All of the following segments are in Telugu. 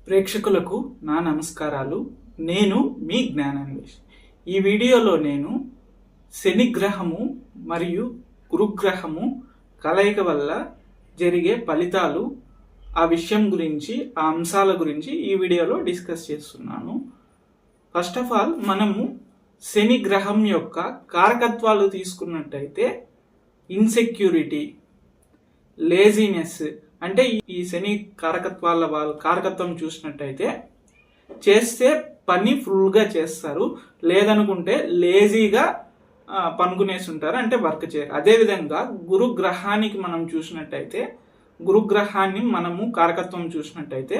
ప్రేక్షకులకు నా నమస్కారాలు. నేను మీ జ్ఞానాన్వేష్. ఈ వీడియోలో నేను శనిగ్రహము మరియు గురుగ్రహము కలయిక వల్ల జరిగే ఫలితాలు, ఆ విషయం గురించి, ఆ అంశాల గురించి ఈ వీడియోలో డిస్కస్ చేస్తున్నాను. ఫస్ట్ ఆఫ్ ఆల్ మనము శని గ్రహం యొక్క కారకత్వాలు తీసుకున్నట్టయితే ఇన్సెక్యూరిటీ, లేజినెస్, అంటే ఈ శని కారకత్వాల వాళ్ళ కారకత్వం చూసినట్టయితే చేస్తే పని ఫుల్గా చేస్తారు, లేదనుకుంటే లేజీగా పనుకునేసి ఉంటారు, అంటే వర్క్ చేయరు. అదేవిధంగా గురుగ్రహానికి మనం చూసినట్టయితే, గురుగ్రహాన్ని మనము కారకత్వం చూసినట్టయితే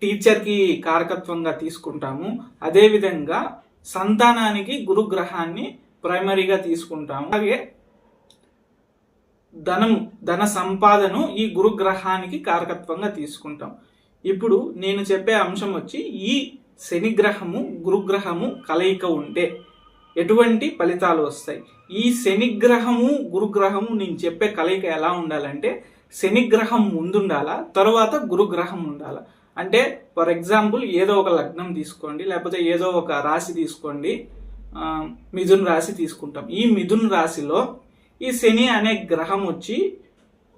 టీచర్కి కారకత్వంగా తీసుకుంటాము. అదేవిధంగా సంతానానికి గురుగ్రహాన్ని ప్రైమరీగా తీసుకుంటాము. అలాగే ధన సంపాదను ఈ గురుగ్రహానికి కారకత్వంగా తీసుకుంటాం. ఇప్పుడు నేను చెప్పే అంశం వచ్చి, ఈ శనిగ్రహము గురుగ్రహము కలయిక ఉంటే ఎటువంటి ఫలితాలు వస్తాయి. ఈ శనిగ్రహము గురుగ్రహము నేను చెప్పే కలయిక ఎలా ఉండాలంటే, శనిగ్రహం ముందుండాలా, తర్వాత గురుగ్రహం ఉండాలా. అంటే ఫర్ ఎగ్జాంపుల్ ఏదో ఒక లగ్నం తీసుకోండి, లేకపోతే ఏదో ఒక రాశి తీసుకోండి. మిథున్ రాశి తీసుకుంటాం. ఈ మిథున్ రాశిలో ఈ శని అనే గ్రహం వచ్చి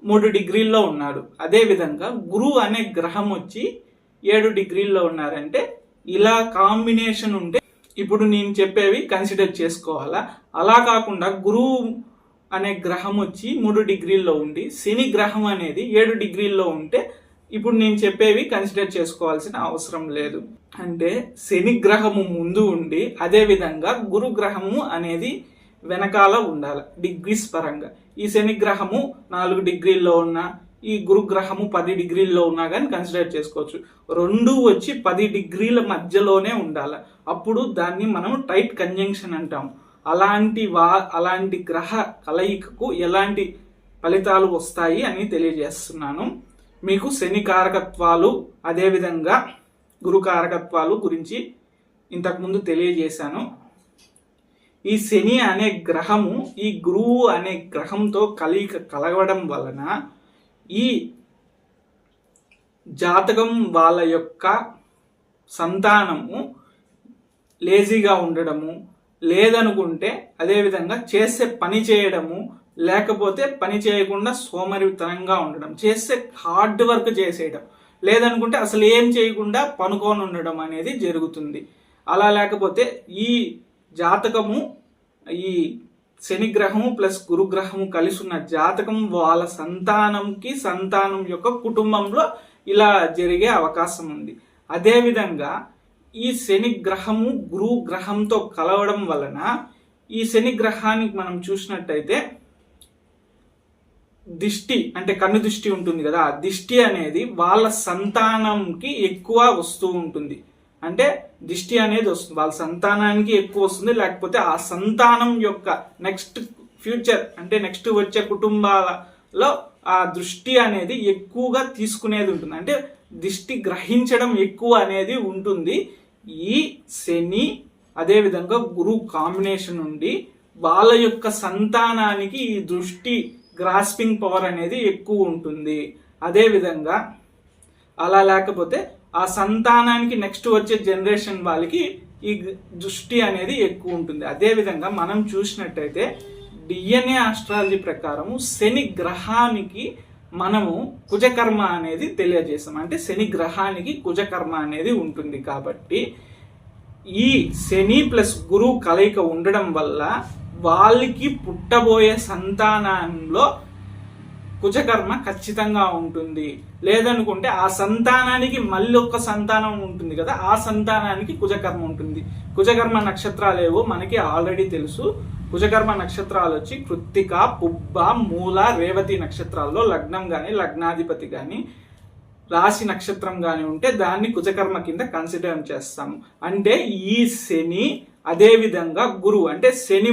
3 డిగ్రీల్లో ఉన్నాడు. అదేవిధంగా గురువు అనే గ్రహం వచ్చి 7 డిగ్రీల్లో ఉన్నారంటే ఇలా కాంబినేషన్ ఉంటే ఇప్పుడు నేను చెప్పేవి కన్సిడర్ చేసుకోవాలా. అలా కాకుండా గురువు అనే గ్రహం వచ్చి 3 డిగ్రీల్లో ఉండి శని గ్రహం అనేది 7 డిగ్రీల్లో ఉంటే ఇప్పుడు నేను చెప్పేవి కన్సిడర్ చేసుకోవాల్సిన అవసరం లేదు. అంటే శని గ్రహము ముందు ఉండి అదేవిధంగా గురు గ్రహము అనేది వెనకాల ఉండాలి డిగ్రీస్ పరంగా. ఈ శని గ్రహము 4 డిగ్రీల్లో ఉన్నా, ఈ గురుగ్రహము 10 డిగ్రీల్లో ఉన్నా కానీ కన్సిడర్ చేసుకోవచ్చు. రెండు వచ్చి 10 డిగ్రీల మధ్యలోనే ఉండాలి. అప్పుడు దాన్ని మనం టైట్ కంజంక్షన్ అంటాం. అలాంటి గ్రహ కలయికకు ఎలాంటి ఫలితాలు వస్తాయి అని తెలియజేస్తున్నాను. మీకు శని కారకత్వాలు అదేవిధంగా గురు కారకత్వాలు గురించి ఇంతకుముందు తెలియజేశాను. ఈ శని అనే గ్రహము ఈ గురువు అనే గ్రహంతో కలగడం వలన ఈ జాతకం వాళ్ళ యొక్క సంతానము లేజీగా ఉండడము, లేదనుకుంటే అదేవిధంగా చేసే పని చేయడము, లేకపోతే పని చేయకుండా సోమరితనంగా ఉండడం, చేస్తే హార్డ్ వర్క్ చేసేయడం, లేదనుకుంటే అసలు ఏం చేయకుండా పనుకొని ఉండడం అనేది జరుగుతుంది. అలా లేకపోతే ఈ జాతకము, ఈ శనిగ్రహము ప్లస్ గురుగ్రహము కలిసి ఉన్న జాతకం వాళ్ళ సంతానం యొక్క కుటుంబంలో ఇలా జరిగే అవకాశం ఉంది. అదేవిధంగా ఈ శనిగ్రహము గురు గ్రహంతో కలవడం వలన ఈ శనిగ్రహానికి మనం చూసినట్టయితే దిష్టి, అంటే కన్ను దిష్టి ఉంటుంది కదా, ఆ దిష్టి అనేది వాళ్ళ సంతానంకి ఎక్కువ వస్తూ ఉంటుంది. అంటే దిష్టి అనేది వస్తుంది వాళ్ళ సంతానానికి ఎక్కువ వస్తుంది, లేకపోతే ఆ సంతానం యొక్క నెక్స్ట్ ఫ్యూచర్, అంటే నెక్స్ట్ వచ్చే కుటుంబాలలో ఆ దృష్టి అనేది ఎక్కువగా తీసుకునేది ఉంటుంది. అంటే దిష్టి గ్రహించడం ఎక్కువ అనేది ఉంటుంది. ఈ శని అదేవిధంగా గురు కాంబినేషన్ నుండి వాళ్ళ యొక్క సంతానానికి ఈ దృష్టి గ్రాస్పింగ్ పవర్ అనేది ఎక్కువ ఉంటుంది. అదేవిధంగా అలా లేకపోతే ఆ సంతానానికి నెక్స్ట్ వచ్చే జనరేషన్ వాళ్ళకి ఈ దృష్టి అనేది ఎక్కువ ఉంటుంది. అదేవిధంగా మనం చూసినట్టయితే డిఎన్ఏ ఆస్ట్రాలజీ ప్రకారము శని గ్రహానికి మనము కుజకర్మ అనేది తెలియజేస్తాం. అంటే శని గ్రహానికి కుజకర్మ అనేది ఉంటుంది. కాబట్టి ఈ శని ప్లస్ గురువు కలయిక ఉండడం వల్ల వాళ్ళకి పుట్టబోయే సంతానంలో కుజకర్మ ఖచ్చితంగా ఉంటుంది. లేదనుకుంటే ఆ సంతానానికి మళ్ళీ ఒక్క సంతానం ఉంటుంది కదా, ఆ సంతానానికి కుజకర్మ ఉంటుంది. కుజకర్మ నక్షత్రాలు ఏవో మనకి ఆల్రెడీ తెలుసు. కుజకర్మ నక్షత్రాలు వచ్చి కృత్తిక, పుబ్బ, మూల, రేవతి నక్షత్రాల్లో లగ్నం కానీ లగ్నాధిపతి కానీ రాశి నక్షత్రం కానీ ఉంటే దాన్ని కుజకర్మ కింద కన్సిడర్ చేస్తాము. అంటే ఈ శని అదేవిధంగా గురువు, అంటే శని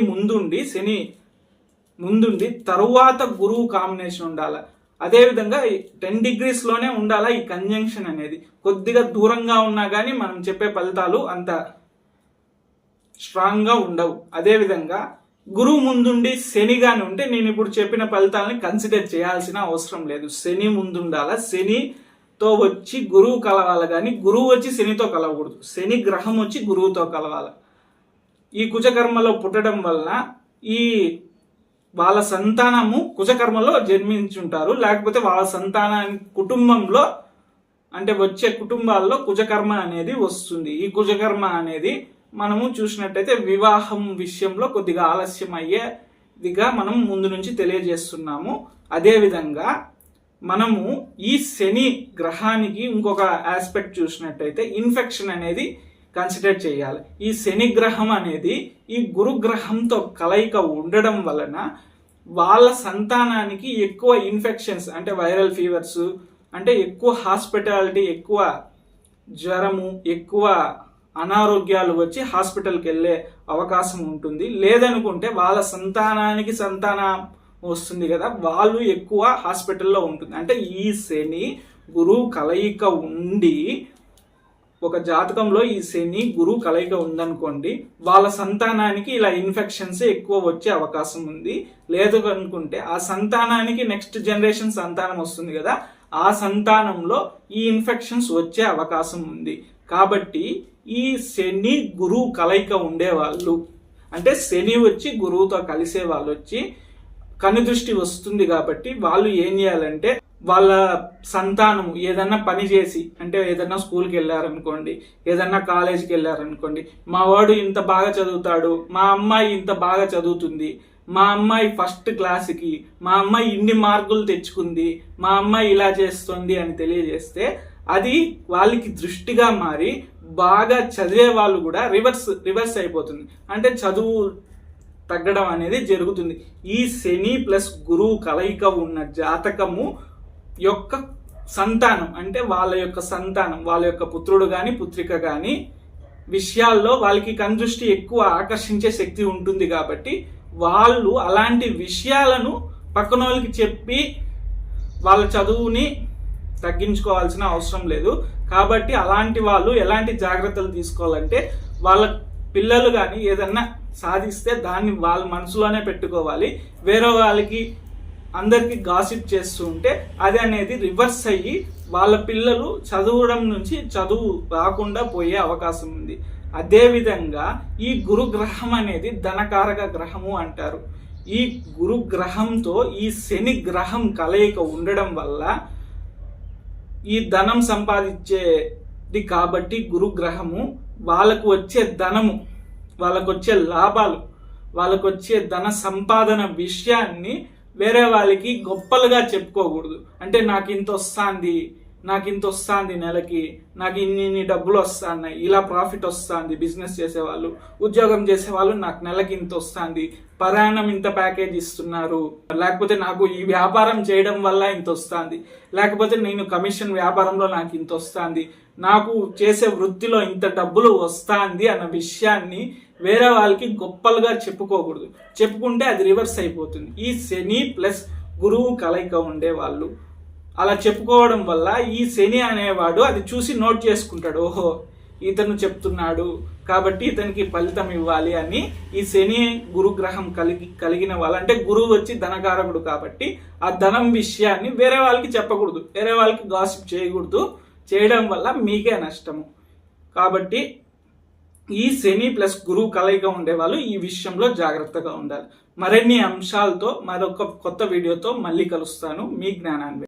ముందుండి తరువాత గురువు కాంబినేషన్ ఉండాలి. అదేవిధంగా 10 డిగ్రీస్లోనే ఉండాలా ఈ కంజంక్షన్ అనేది. కొద్దిగా దూరంగా ఉన్నా కానీ మనం చెప్పే ఫలితాలు అంత స్ట్రాంగ్గా ఉండవు. అదేవిధంగా గురువు ముందుండి శనిగాని ఉంటే నేను ఇప్పుడు చెప్పిన ఫలితాలని కన్సిడర్ చేయాల్సిన అవసరం లేదు. శని ముందుండాలా, శని తో వచ్చి గురువు కలవాలి, కానీ గురువు వచ్చి శనితో కలవకూడదు. శని గ్రహం వచ్చి గురువుతో కలవాలి. ఈ కుజకర్మలో పుట్టడం వలన ఈ వాళ్ళ సంతానము కుజకర్మలో జన్మించుంటారు, లేకపోతే వాళ్ళ సంతానానికి కుటుంబంలో అంటే వచ్చే కుటుంబాల్లో కుజకర్మ అనేది వస్తుంది. ఈ కుజకర్మ అనేది మనము చూసినట్టయితే వివాహం విషయంలో కొద్దిగా ఆలస్యం అయ్యేదిగా మనం ముందు నుంచి తెలియజేస్తున్నాము. అదేవిధంగా మనము ఈ శని గ్రహానికి ఇంకొక ఆస్పెక్ట్ చూసినట్టయితే ఇన్ఫెక్షన్ అనేది కన్సిడర్ చేయాలి. ఈ శని గ్రహం అనేది ఈ గురుగ్రహంతో కలయిక ఉండడం వలన వాళ్ళ సంతానానికి ఎక్కువ ఇన్ఫెక్షన్స్ అంటే వైరల్ ఫీవర్స్, అంటే ఎక్కువ హాస్పిటాలిటీ, ఎక్కువ జ్వరము, ఎక్కువ అనారోగ్యాలు వచ్చి హాస్పిటల్కి వెళ్ళే అవకాశం ఉంటుంది. లేదనుకుంటే వాళ్ళ సంతానానికి సంతానం వస్తుంది కదా, వాళ్ళు ఎక్కువ హాస్పిటల్లో ఉంటుంది. అంటే ఈ శని గురువు కలయిక ఉండి ఒక జాతకంలో ఈ శని గురువు కలయిక ఉందనుకోండి, వాళ్ళ సంతానానికి ఇలా ఇన్ఫెక్షన్స్ ఎక్కువ వచ్చే అవకాశం ఉంది. లేదు అనుకుంటే ఆ సంతానానికి నెక్స్ట్ జనరేషన్ సంతానం వస్తుంది కదా, ఆ సంతానంలో ఈ ఇన్ఫెక్షన్స్ వచ్చే అవకాశం ఉంది. కాబట్టి ఈ శని గురువు కలయిక ఉండేవాళ్ళు, అంటే శని వచ్చి గురువుతో కలిసే వాళ్ళు వచ్చి కనుదృష్టి వస్తుంది. కాబట్టి వాళ్ళు ఏం చేయాలంటే వాళ్ళ సంతానం ఏదన్నా పని చేసి, అంటే ఏదన్నా స్కూల్కి వెళ్ళారనుకోండి, ఏదన్నా కాలేజీకి వెళ్ళారనుకోండి, మా వాడు ఇంత బాగా చదువుతాడు, మా అమ్మాయి ఇంత బాగా చదువుతుంది, మా అమ్మాయి ఫస్ట్ క్లాస్కి, మా అమ్మాయి ఇన్ని మార్కులు తెచ్చుకుంది, మా అమ్మాయి ఇలా చేస్తుంది అని తెలియజేస్తే అది వాళ్ళకి దృష్టిగా మారి బాగా చదివే వాళ్ళు కూడా రివర్స్ అయిపోతుంది. అంటే చదువు తగ్గడం అనేది జరుగుతుంది. ఈ శని ప్లస్ గురువు కలయిక ఉన్న జాతకము యొక్క సంతానం, అంటే వాళ్ళ యొక్క సంతానం, వాళ్ళ యొక్క పుత్రుడు కానీ పుత్రిక కానీ విషయాల్లో వాళ్ళకి కనుదృష్టి ఎక్కువ ఆకర్షించే శక్తి ఉంటుంది. కాబట్టి వాళ్ళు అలాంటి విషయాలను పక్కన వాళ్ళకి చెప్పి వాళ్ళ చదువుని తగ్గించుకోవాల్సిన అవసరం లేదు. కాబట్టి అలాంటి వాళ్ళు ఎలాంటి జాగ్రత్తలు తీసుకోవాలంటే, వాళ్ళ పిల్లలు కానీ ఏదన్నా సాధిస్తే దాన్ని వాళ్ళ మనసులోనే పెట్టుకోవాలి. వేరే వాళ్ళకి అందరికీ గాసిప్ చేస్తూ ఉంటే అది అనేది రివర్స్ అయ్యి వాళ్ళ పిల్లలు చదవడం నుంచి చదువు రాకుండా పోయే అవకాశం ఉంది. అదేవిధంగా ఈ గురుగ్రహం అనేది ధనకారక గ్రహము అంటారు. ఈ గురుగ్రహంతో ఈ శని గ్రహం కలయిక ఉండడం వల్ల ఈ ధనం సంపాదించేది కాబట్టి గురుగ్రహము వాళ్ళకు వచ్చే ధనము, వాళ్ళకు వచ్చే లాభాలు, వాళ్ళకు వచ్చే ధన సంపాదన విషయాన్ని వేరే వాళ్ళకి గొప్పలుగా చెప్పుకోకూడదు. అంటే నాకు ఇంత వస్తుంది నెలకి, నాకు ఇన్ని డబ్బులు వస్తున్నాయి, ఇలా ప్రాఫిట్ వస్తుంది. బిజినెస్ చేసేవాళ్ళు, ఉద్యోగం చేసేవాళ్ళు నాకు నెలకి ఇంత వస్తుంది, ప్రయాణం ఇంత ప్యాకేజ్ ఇస్తున్నారు, లేకపోతే నాకు ఈ వ్యాపారం చేయడం వల్ల ఇంత వస్తుంది, లేకపోతే నేను కమిషన్ వ్యాపారంలో నాకు ఇంత వస్తుంది, నాకు చేసే వృత్తిలో ఇంత డబ్బులు వస్తుంది అన్న విషయాన్ని వేరే వాళ్ళకి గొప్పలుగా చెప్పుకోకూడదు. చెప్పుకుంటే అది రివర్స్ అయిపోతుంది. ఈ శని ప్లస్ గురువు కలయిక ఉండేవాళ్ళు అలా చెప్పుకోవడం వల్ల ఈ శని అనేవాడు అది చూసి నోట్ చేసుకుంటాడు, ఓహో ఇతను చెప్తున్నాడు కాబట్టి ఇతనికి ఫలితం ఇవ్వాలి అని. ఈ శని గురుగ్రహం కలిగిన వాళ్ళు, అంటే గురువు వచ్చి ధనకారకుడు కాబట్టి ఆ ధనం విషయాన్ని వేరే వాళ్ళకి చెప్పకూడదు, వేరే వాళ్ళకి గాసిప్ చేయకూడదు. చేయడం వల్ల మీకే నష్టము. కాబట్టి ఈ శని ప్లస్ గురువు కలయిక ఉండేవాళ్ళు ఈ విషయంలో జాగ్రత్తగా ఉండాలి. మరిన్ని అంశాలతో మరొక కొత్త వీడియోతో మళ్ళీ కలుస్తాను. మీ జ్ఞానాన్ని